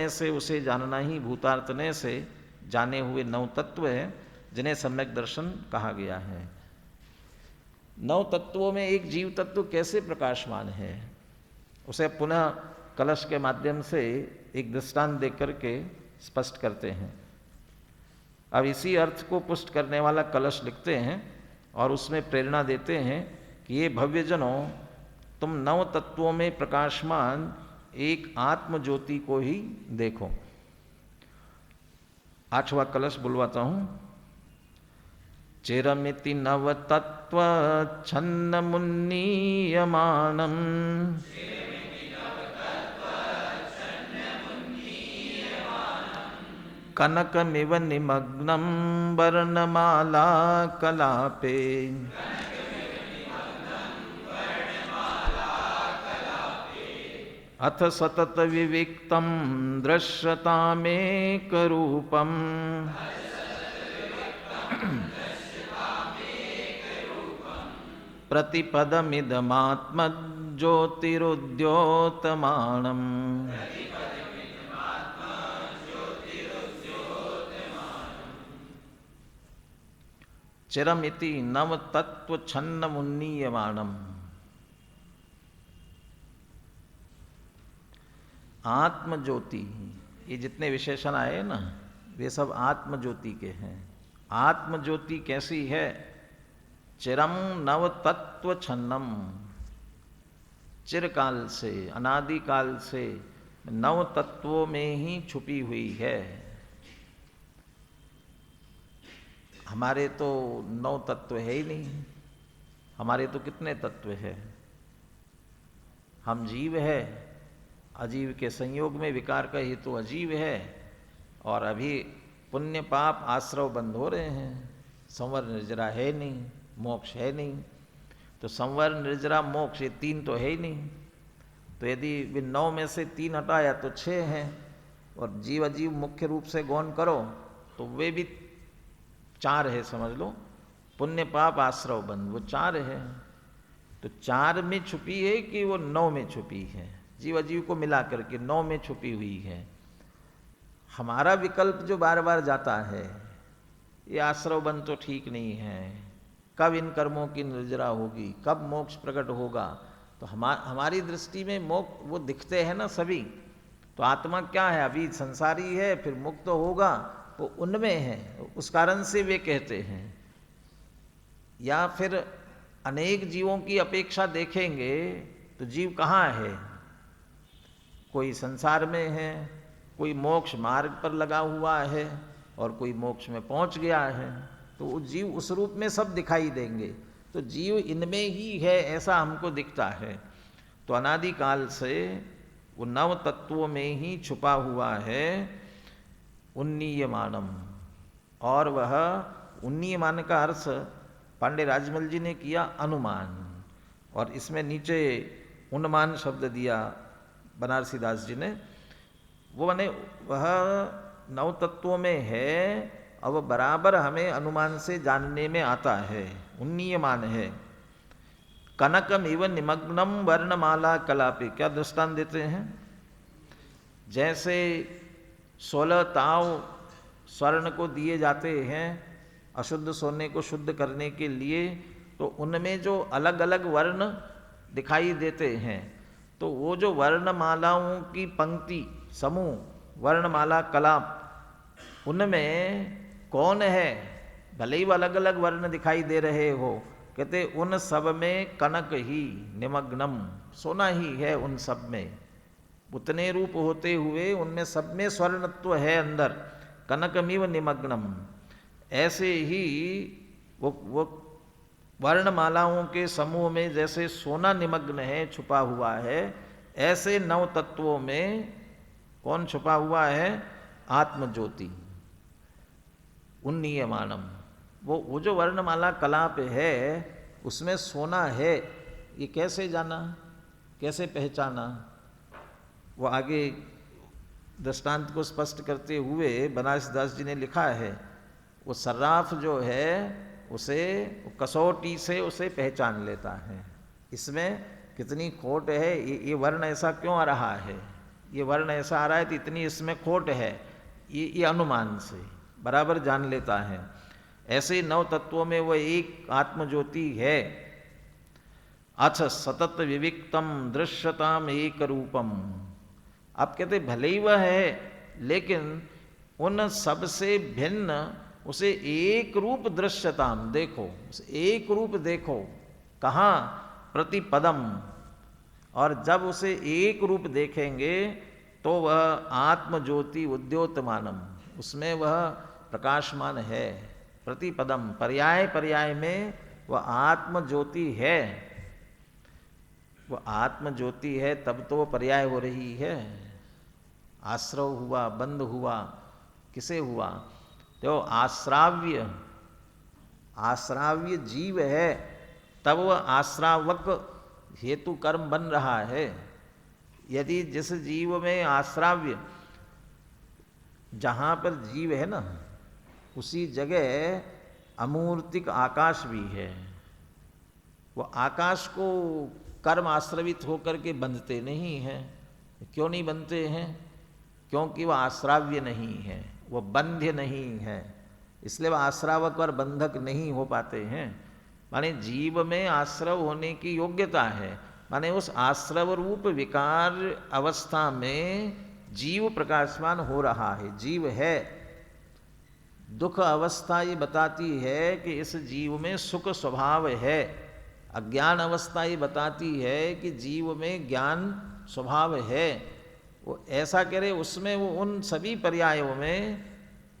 तत्वमय से उसे जानना ही भूतार्थनय से जाने हुए नौ तत्व है, जिन्हें सम्यक दर्शन कहा गया है। नौ तत्वों में एक जीव तत्व कैसे प्रकाशमान है, उसे पुनः कलश के माध्यम से एक दृष्टांत देख करके स्पष्ट करते हैं। अब इसी अर्थ को पुष्ट करने वाला कलश लिखते हैं और उसमें प्रेरणा देते हैं कि ये भव्यजनों, तुम नव तत्वों में प्रकाशमान एक आत्म ज्योति को ही देखो। 8वां कलश बुलवाता हूं। चिरमिति नव तत्व छन्न मुन्नीयमानम कनकमिव निमग्नं वर्णमाला कलापे अथ सतत विविक्तं दृश्यतामेकरूपम् प्रतिपदमिदमात्मज्योतिरुद्योतमानम् चिरमिति नव तत्व छन्न मुन्नीयमानम। आत्म ज्योति, ये जितने विशेषण आए ना, वे सब आत्म ज्योति के हैं। आत्म ज्योति कैसी है? चिरम नव तत्व छन्नम, चिरकाल से, अनादिकाल से नव तत्वों में ही छुपी हुई है। हमारे तो 9 तत्व है ही नहीं, हमारे तो कितने तत्व है? हम जीव है, अजीव के संयोग में विकार का हेतु तो अजीव है, और अभी पुण्य पाप आश्रव बंद हो रहे हैं। संवर निर्जरा है नहीं, मोक्ष है नहीं, तो संवर निर्जरा मोक्ष ये 3 तो है ही नहीं। तो यदि वे 9 में से 3 हटाया तो 6 हैं, और जीव अजीव मुख्य रूप से गौण करो तो वे भी 4 है, समझ लो। पुण्य पाप आश्रव बंद, वो 4 है। तो 4 में छुपी है कि वो 9 में छुपी है? जीव अजीव को मिला करके 9 में छुपी हुई है। हमारा विकल्प जो बार बार जाता है, ये आश्रव बंद तो ठीक नहीं है, कब इन कर्मों की निर्जरा होगी, कब मोक्ष प्रकट होगा? तो हमारी दृष्टि में मोक्ष वो दिखते हैं ना सभी। तो आत्मा क्या है? अभी संसारी है, फिर मुक्त होगा, वो उनमें है, उस कारण से वे कहते हैं। या फिर अनेक जीवों की अपेक्षा देखेंगे तो जीव कहाँ है? कोई संसार में है, कोई मोक्ष मार्ग पर लगा हुआ है, और कोई मोक्ष में पहुंच गया है। तो वो जीव उस रूप में सब दिखाई देंगे। तो जीव इनमें ही है ऐसा हमको दिखता है। तो अनादिकाल से वो 9 तत्वों में ही छुपा हुआ है, उन्नीयमानम। और वह उन्नीयमान का अर्थ पांडे राजमल जी ने किया अनुमान, और इसमें नीचे उन्मान शब्द दिया बनारसी दास जी ने। वो माने वह 9 तत्वों में है, अब बराबर हमें अनुमान से जानने में आता है, उन्नीयमान है। कनकम इव निमग्नम वर्णमाला कलापे, क्या दृष्टांत देते हैं? जैसे 16 ताव स्वर्ण को दिए जाते हैं अशुद्ध सोने को शुद्ध करने के लिए, तो उनमें जो अलग अलग वर्ण दिखाई देते हैं, तो वो जो वर्णमालाओं की पंक्ति समूह वर्णमाला कलाप, उनमें कौन है? भले ही वो अलग अलग वर्ण दिखाई दे रहे हो, कहते उन सब में कनक ही निमग्नम, सोना ही है उन सब में। उतने रूप होते हुए उनमें सब में स्वर्णत्व है अंदर, कनकमिव निमग्नम। ऐसे ही वो वर्णमालाओं के समूह में जैसे सोना निमग्न है, छुपा हुआ है, ऐसे 9 तत्वों में कौन छुपा हुआ है? आत्मज्योति, उन्नीयमानम। वो जो वर्णमाला कलाप है उसमें सोना है, ये कैसे जाना, कैसे पहचाना? वो आगे दृष्टांत को स्पष्ट करते हुए बनारसी दास जी ने लिखा है, वो सर्राफ जो है उसे कसौटी से उसे पहचान लेता है, इसमें कितनी खोट है, ये वर्ण ऐसा क्यों आ रहा है, ये वर्ण ऐसा आ रहा है तो इतनी इसमें खोट है, ये अनुमान से बराबर जान लेता है। ऐसे 9 तत्वों में वह एक आत्मज्योति है। अथ सतत विविक्तम दृश्यताम एक रूपम। आप कहते भले ही वह है, लेकिन उन सबसे भिन्न उसे एक रूप दृश्यताम, देखो उसे एक रूप देखो। कहाँ? प्रतिपदम। और जब उसे एक रूप देखेंगे तो वह आत्मज्योति उद्योतमानम, उसमें वह प्रकाशमान है। प्रतिपदम, पर्याय पर्याय में वह आत्मज्योति है। वह आत्मज्योति है तब तो वो पर्याय हो रही है। आश्रव हुआ, बंध हुआ, किसे हुआ? तो आश्राव्य, आश्राव्य जीव है, तब वह आश्रावक हेतु कर्म बन रहा है। यदि जिस जीव में आश्राव्य, जहाँ पर जीव है ना, उसी जगह अमूर्तिक आकाश भी है। वो आकाश को कर्म आश्रवित होकर के बंधते नहीं हैं। क्यों नहीं बनते हैं? क्योंकि वह आश्राव्य नहीं है, वह बंध्य नहीं है, इसलिए वह आश्रावक और बंधक नहीं हो पाते हैं। माने जीव में आश्रव होने की योग्यता है, माने उस आश्रव रूप विकार अवस्था में जीव प्रकाशमान हो रहा है, जीव है। दुख अवस्था ये बताती है कि इस जीव में सुख स्वभाव है। अज्ञान अवस्था ये बताती है कि जीव में ज्ञान स्वभाव है। वो ऐसा करे, उसमें वो उन सभी पर्यायों में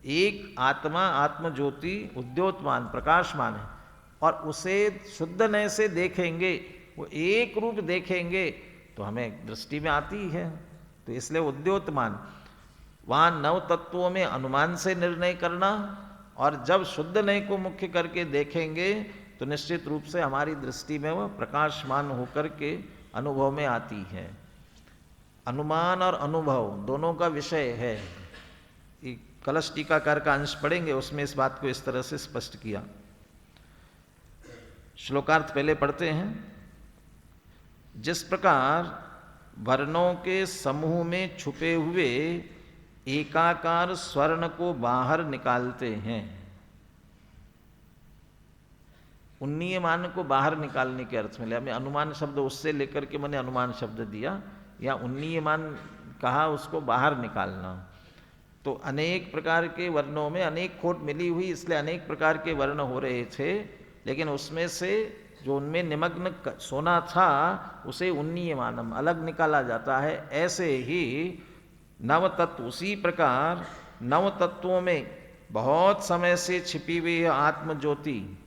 एक आत्मा, आत्मज्योति उद्योतमान, प्रकाशमान है। और उसे शुद्ध नय से देखेंगे, वो एक रूप देखेंगे तो हमें दृष्टि में आती है। तो इसलिए उद्योतमान, वहाँ 9 तत्वों में अनुमान से निर्णय करना, और जब शुद्ध नय को मुख्य करके देखेंगे तो निश्चित रूप से हमारी दृष्टि में वह प्रकाशमान होकर के अनुभव में आती है। अनुमान और अनुभव दोनों का विषय है। कलश टीकाकार का अंश पढ़ेंगे, उसमें इस बात को इस तरह से स्पष्ट किया। श्लोकार्थ पहले पढ़ते हैं। जिस प्रकार वर्णों के समूह में छुपे हुए एकाकार स्वर्ण को बाहर निकालते हैं, उन्नीयमान को बाहर निकालने के अर्थ में लिया। मैं अनुमान शब्द उससे लेकर के मैंने अनुमान शब्द दिया, या उन्नीयमान कहा, उसको बाहर निकालना। तो अनेक प्रकार के वर्णों में अनेक खोट मिली हुई, इसलिए अनेक प्रकार के वर्ण हो रहे थे, लेकिन उसमें से जो उनमें निमग्न सोना था उसे उन्नीयमानम अलग निकाला जाता है। ऐसे ही नव तत्व, उसी प्रकार 9 तत्वों में बहुत समय से छिपी हुई आत्मज्योति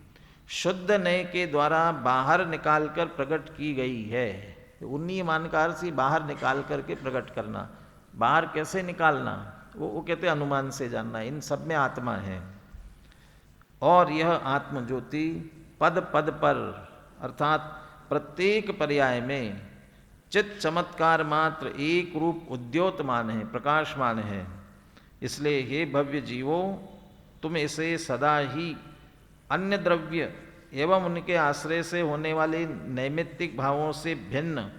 शुद्ध नय के द्वारा बाहर निकालकर प्रकट की गई है। उन्नीयमान का अर्थ ही बाहर निकाल करके प्रकट करना। बाहर कैसे निकालना? वो कहते अनुमान से जानना। इन सब में आत्मा है। और यह आत्मज्योति पद पद पर, अर्थात प्रत्येक पर्याय में चित चमत्कार मात्र एक रूप उद्योतमान है, प्रकाशमान है। इसलिए हे भव्य जीवो, तुम इसे सदा ही अन्य द्रव्य एवं उनके आश्रय से होने वाले नैमित्तिक भावों से भिन्न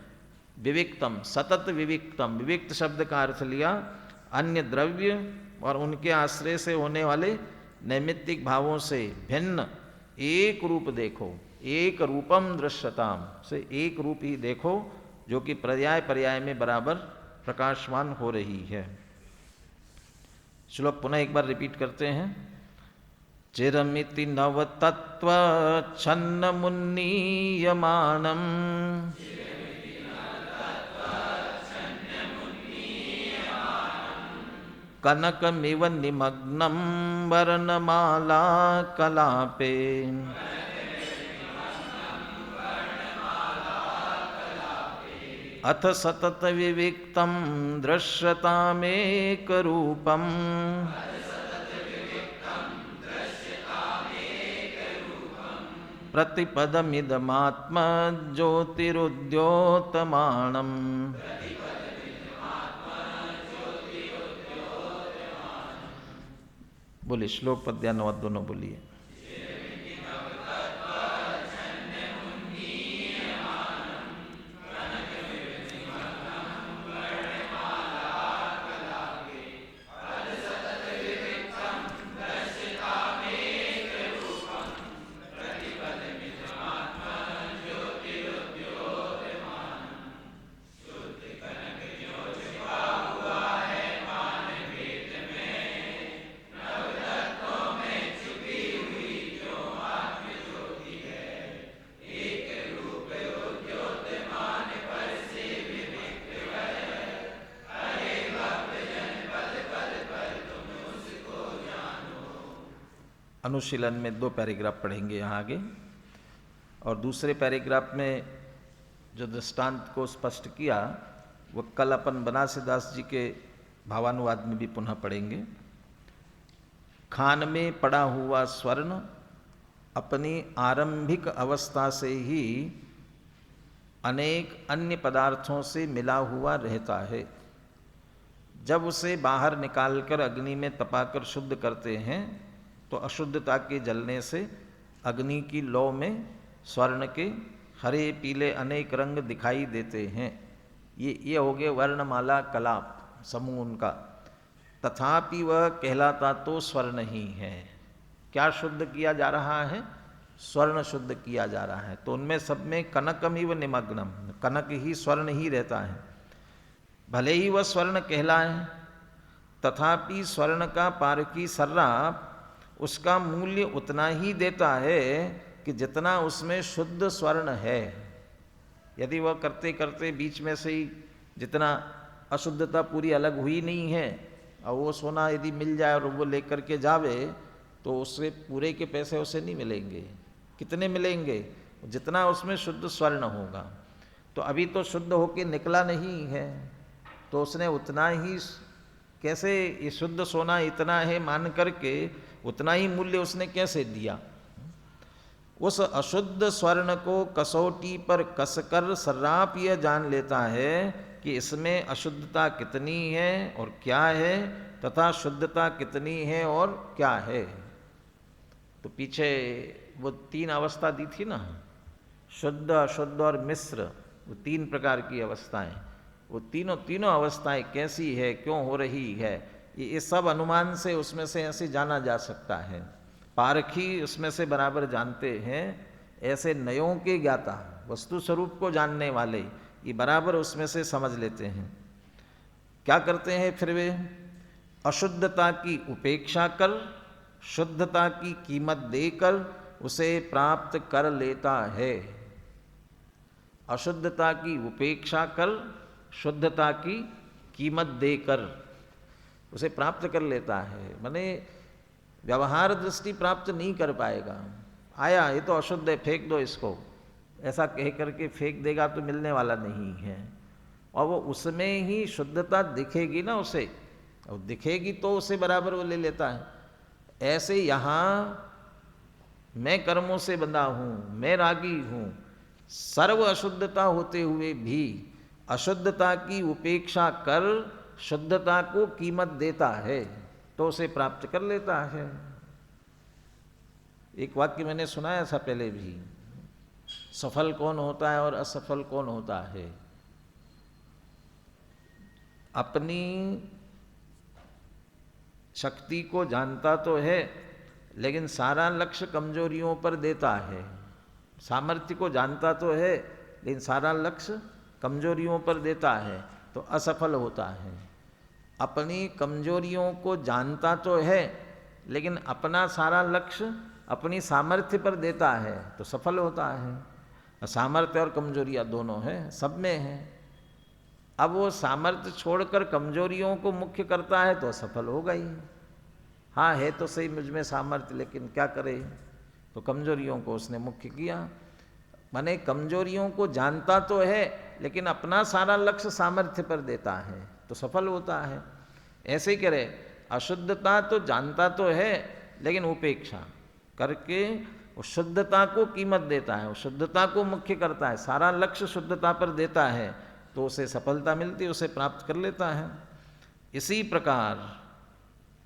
विविक्तम, सतत विविक्तम, विविक्त शब्द का अर्थ लिया अन्य द्रव्य और उनके आश्रय से होने वाले नैमित्तिक भावों से भिन्न एक रूप देखो। एक रूपम दृश्यताम, से एक रूप ही देखो जो कि पर्याय पर्याय में बराबर प्रकाशमान हो रही है। श्लोक पुनः एक बार रिपीट करते हैं। चिरमिति नव तत्व छन्न मुन्नीयमानम कनकमिव निमग्नं वर्णमाला कलापे अथ सतत विविक्तं दृश्यतामेकरूपम् प्रतिपदमिदमात्मज्योतिरुद्योतमानम्। बोलिए, श्लोक पद्यानुवाद दोनों बोलिए। अनुशीलन में 2 पैराग्राफ पढ़ेंगे यहाँ आगे। और दूसरे पैराग्राफ में जो दृष्टांत को स्पष्ट किया वो कल अपन बनारसीदास जी के भावानुवाद में भी पुनः पढ़ेंगे। खान में पड़ा हुआ स्वर्ण अपनी आरंभिक अवस्था से ही अनेक अन्य पदार्थों से मिला हुआ रहता है। जब उसे बाहर निकालकर अग्नि में तपाकर शुद्ध करते हैं तो अशुद्धता के जलने से अग्नि की लौ में स्वर्ण के हरे पीले अनेक रंग दिखाई देते हैं। ये हो गए वर्णमाला कलाप समूह उनका। तथापि वह कहलाता तो स्वर्ण ही है। क्या शुद्ध किया जा रहा है? स्वर्ण शुद्ध किया जा रहा है। तो उनमें सब में कनकमिव निमग्नम, कनक ही स्वर्ण ही रहता है। भले ही वह स्वर्ण कहलाए, तथापि स्वर्ण का पारखी सर्राफ उसका मूल्य उतना ही देता है कि जितना उसमें शुद्ध स्वर्ण है। यदि वह करते करते बीच में से ही जितना अशुद्धता पूरी अलग हुई नहीं है और वो सोना यदि मिल जाए और वो लेकर के जावे तो उससे पूरे के पैसे उसे नहीं मिलेंगे। कितने मिलेंगे? जितना उसमें शुद्ध स्वर्ण होगा। तो अभी तो शुद्ध होके निकला नहीं है, तो उसने उतना ही, कैसे ये शुद्ध सोना इतना है मान करके उतना ही मूल्य उसने कैसे दिया? उस अशुद्ध स्वर्ण को कसौटी पर कसकर सर्राफ यह जान लेता है कि इसमें अशुद्धता कितनी है और क्या है, तथा शुद्धता कितनी है और क्या है। तो पीछे वो 3 अवस्था दी थी ना, शुद्ध, अशुद्ध और मिश्र, वो 3 प्रकार की अवस्थाएं। वो तीनों अवस्थाएं कैसी है, क्यों हो रही है, ये सब अनुमान से उसमें से ऐसे जाना जा सकता है। पारखी उसमें से बराबर जानते हैं। ऐसे नयों के ज्ञाता, वस्तु स्वरूप को जानने वाले, ये बराबर उसमें से समझ लेते हैं। क्या करते हैं फिर वे? अशुद्धता की उपेक्षा कर शुद्धता की कीमत देकर उसे प्राप्त कर लेता है। अशुद्धता की उपेक्षा कर शुद्धता की कीमत देकर उसे प्राप्त कर लेता है। माने व्यवहार दृष्टि प्राप्त नहीं कर पाएगा। आया ये तो अशुद्ध है, फेंक दो इसको, ऐसा कह करके फेंक देगा तो मिलने वाला नहीं है। और वो उसमें ही शुद्धता दिखेगी ना उसे, और दिखेगी तो उसे बराबर वो ले लेता है। ऐसे यहाँ मैं कर्मों से बंधा हूँ, मैं रागी हूँ, सर्व अशुद्धता होते हुए भी अशुद्धता की उपेक्षा कर शुद्धता को कीमत देता है तो उसे प्राप्त कर लेता है। एक वाक्य मैंने सुनाया था पहले भी, सफल कौन होता है और असफल कौन होता है? अपनी शक्ति को जानता तो है लेकिन सारा लक्ष्य कमजोरियों पर देता है। सामर्थ्य को जानता तो है लेकिन सारा लक्ष्य कमजोरियों पर देता है तो असफल होता है। अपनी कमजोरियों को जानता तो है लेकिन अपना सारा लक्ष्य अपनी सामर्थ्य पर देता है तो सफल होता है। सामर्थ्य और कमजोरियां दोनों है, सब में है। अब वो सामर्थ्य छोड़कर कमजोरियों को मुख्य करता है तो सफल होगा ही। हाँ है तो सही मुझ में सामर्थ्य, लेकिन क्या करे, तो कमजोरियों को उसने मुख्य किया। माने कमजोरियों को जानता तो है लेकिन अपना सारा लक्ष्य सामर्थ्य पर देता है तो सफल होता है। ऐसे ही करे, अशुद्धता तो जानता तो है लेकिन उपेक्षा करके उस शुद्धता को कीमत देता है, उस शुद्धता को मुख्य करता है, सारा लक्ष्य शुद्धता पर देता है तो उसे सफलता मिलती है, उसे प्राप्त कर लेता है। इसी प्रकार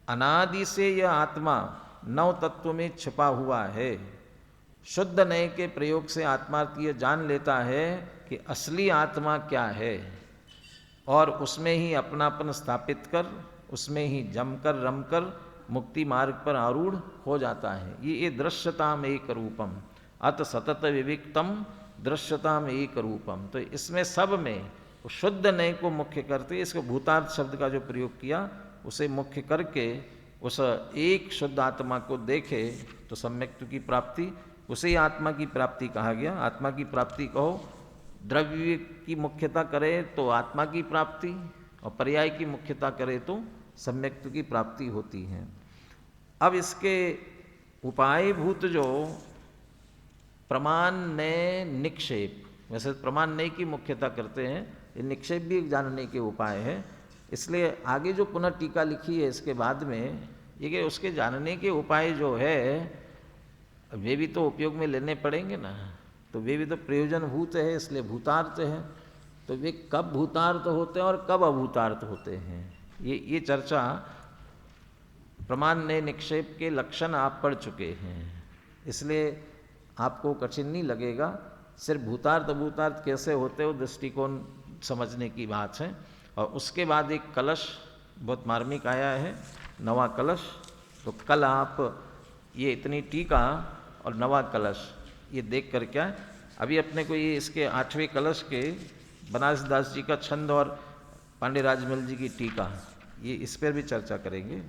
अनादि से यह आत्मा नव तत्व में छिपा हुआ है। शुद्ध नए के प्रयोग से आत्मार्थी यह जान लेता है कि असली आत्मा क्या है और उसमें ही अपनापन स्थापित कर उसमें ही जमकर रमकर मुक्ति मार्ग पर आरूढ़ हो जाता है। ये दृश्यताम एक रूपम अत सतत विविक्तम दृश्यताम एक रूपम। तो इसमें सब में शुद्ध नए को मुख्य करते, इसको भूतार्थ शब्द का जो प्रयोग किया उसे मुख्य करके उस एक शुद्ध आत्मा को देखे तो सम्यक्त्व की प्राप्ति, उसे ही आत्मा की प्राप्ति कहा गया। आत्मा की प्राप्ति कहो, द्रव्य की मुख्यता करे तो आत्मा की प्राप्ति और पर्याय की मुख्यता करे तो सम्यक्त्व की प्राप्ति होती है। अब इसके उपायभूत जो प्रमाण नय निक्षेप, वैसे प्रमाण नय की मुख्यता करते हैं, ये निक्षेप भी एक जानने के उपाय है। इसलिए आगे जो पुनः टीका लिखी है इसके बाद में, ये कि उसके जानने के उपाय जो है वे भी तो उपयोग में लेने पड़ेंगे ना, तो वे भी तो प्रयोजनभूत है, इसलिए भूतार्थ है। तो वे कब भूतार्थ होते हैं और कब अभूतार्थ होते हैं, ये चर्चा प्रमाण नय निक्षेप के लक्षण आप पढ़ चुके हैं, इसलिए आपको कठिन नहीं लगेगा। सिर्फ भूतार्थ अभूतार्थ कैसे होते हो दृष्टिकोण समझने की बात है। और उसके बाद एक कलश बहुत मार्मिक आया है, नवा कलश। तो कल आप ये इतनी टीका और नवा कलश ये देख कर क्या, अभी अपने को ये इसके 8वें कलश के बनारस दास जी का छंद और पांडे राजमल जी की टीका, ये इस पर भी चर्चा करेंगे।